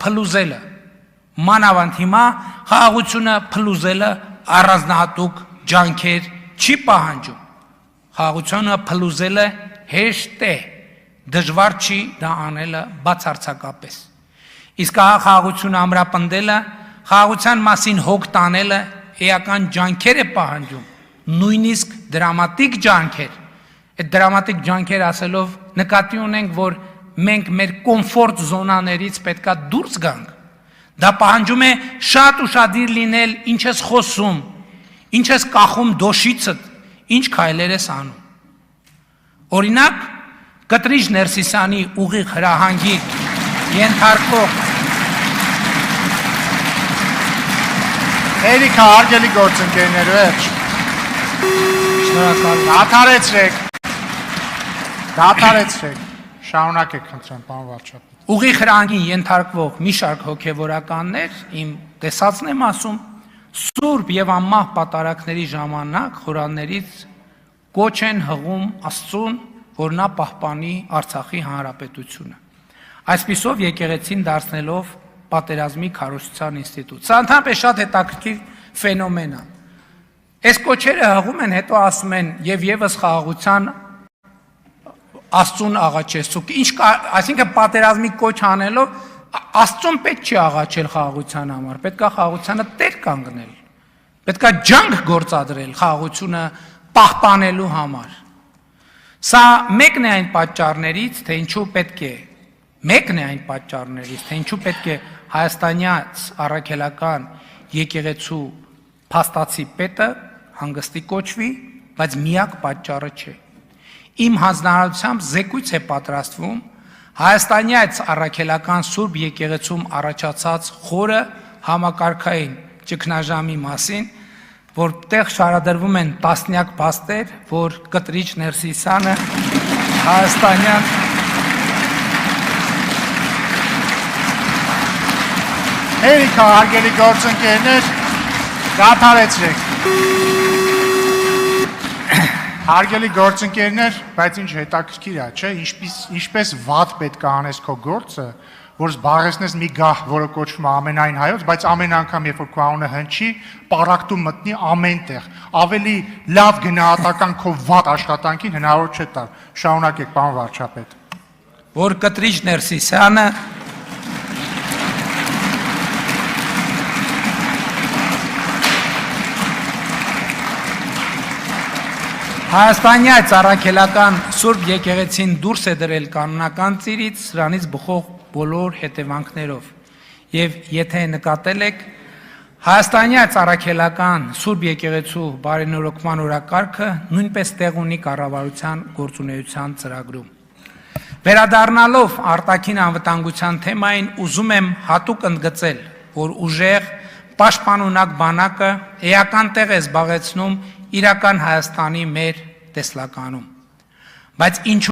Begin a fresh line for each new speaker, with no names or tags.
փլուզելը, մանավանդ հիմա խաղաղությունը փլուզելը առանձնահատուկ ջանքեր չի պահանջում, խաղաղությունը փլուզելը հեշտ է, դժվար չի դա անելը բացարձակապես, իսկ խաղաղությունը ամրապնդելը, խաղաղության մասին հոգ տանելը էական ջանքեր է պահանջում, նույնիսկ դրամատիկ ջանքեր, այդ դրամատիկ ջանքեր ասելով նկատի ունենք, որ մենք մեր կոմֆորտ զոնաներից պետքա դուրս գանք, դա պահանջում է շատ ուշադիր լինել, ինչ ես խոսում, ինչ ես կախում դոշիցդ, ինչ քայլեր ես անում, օրինակ, Կտրիչ Ներսիսյանի ուղիղ հրահանգի ենթարկվող
Էրիկա, հարգելի գործընկերներ, վերջ, դադարեցրեք, շարունակեք, խնդրեմ, պարոն վարչապետ։
Ուղիղ հրահանգին ենթարկվող մի շարք հոգևորականներ, իմ տեսածն եմ ասում, սուրբ եւ անմահ պատարակների ժամանակ խորաններից կոչ են հղում Աստծուն, որ նա պահպանի Արցախի հանրապետությունը։ Այսպիսով եկեղեցին դարձնելով պատերազմի քարոզչության ինստիտուտ։ Սա ընդհանրապես շատ հետաքրքիր ֆենոմեն է։ Այս կոչերը հղում են, հետո ասում են եւ եւս խաղաղության Աստծուն աղաչեցուկ։ Այսինքն պատերազմի կոչ անելով Աստծուն պետք չի աղաչել խաղաղության համար, պետք է խաղաղությանը տեր կանգնել։ Պետք է ջանք գործադրել խաղաղությունը պահպանելու համար։ Սա մեկն է այն պատճառներից, թե ինչու պետք է հայաստանյաց առաքելական եկեղեցու փաստացի պետը հանգստի կոչվի, բայց միակ պատճառը չէ։ Իմ հանձնարարությամբ զեկույց է պատրաստվում հայաստանյաց առաքելական Սուրբ եկեղեցում առաջացած խորը համակարգային ճգնաժամի մասին, որտեղ շարադրվում են տասնյակ փաստեր, որ Կտրիչ Ներսիսյանը հայաստանյան
Էրիկա, հարգելի գործընկերներ, դադարեցրեք։ Հարգելի գործընկերներ, բայց ինչ հետաքրքիր է, չէ, ինչպես վատ պետք է անես քո գործը, որ զբաղեցնես մի գահ, որը կոչվում է ամենայն հայոց, բայց ամեն անգամ, երբ որ քո անունը հնչի, պառակտում մտնի ամեն տեղ։ Ավելի լավ գնահատական քո վատ աշխատանքին հնարավոր չէ տալ։ Շարունակեք, պարոն վարչապետ։
Որ Կտրիչ Ներսիսյանը Հայաստանյաց առաքելական Սուրբ եկեղեցին դուրս է դրել կանոնական ծիրից, սրանից բխող բոլոր հետևանքներով։ Եվ եթե նկատել եք, Հայաստանյաց առաքելական Սուրբ եկեղեցու բարենորոգման օրակարգը նույնպես տեղ ունի կառավարության գործունեության ծրագրում։ Վերադառնալով արտաքին անվտանգության թեմային, ուզում եմ հատուկ ընդգծել, որ ուժեղ պաշտպանունակ բանակը էական տեղ է զբաղեցնում իրական Հայաստանի մեր տեսլականում, բայց ինչու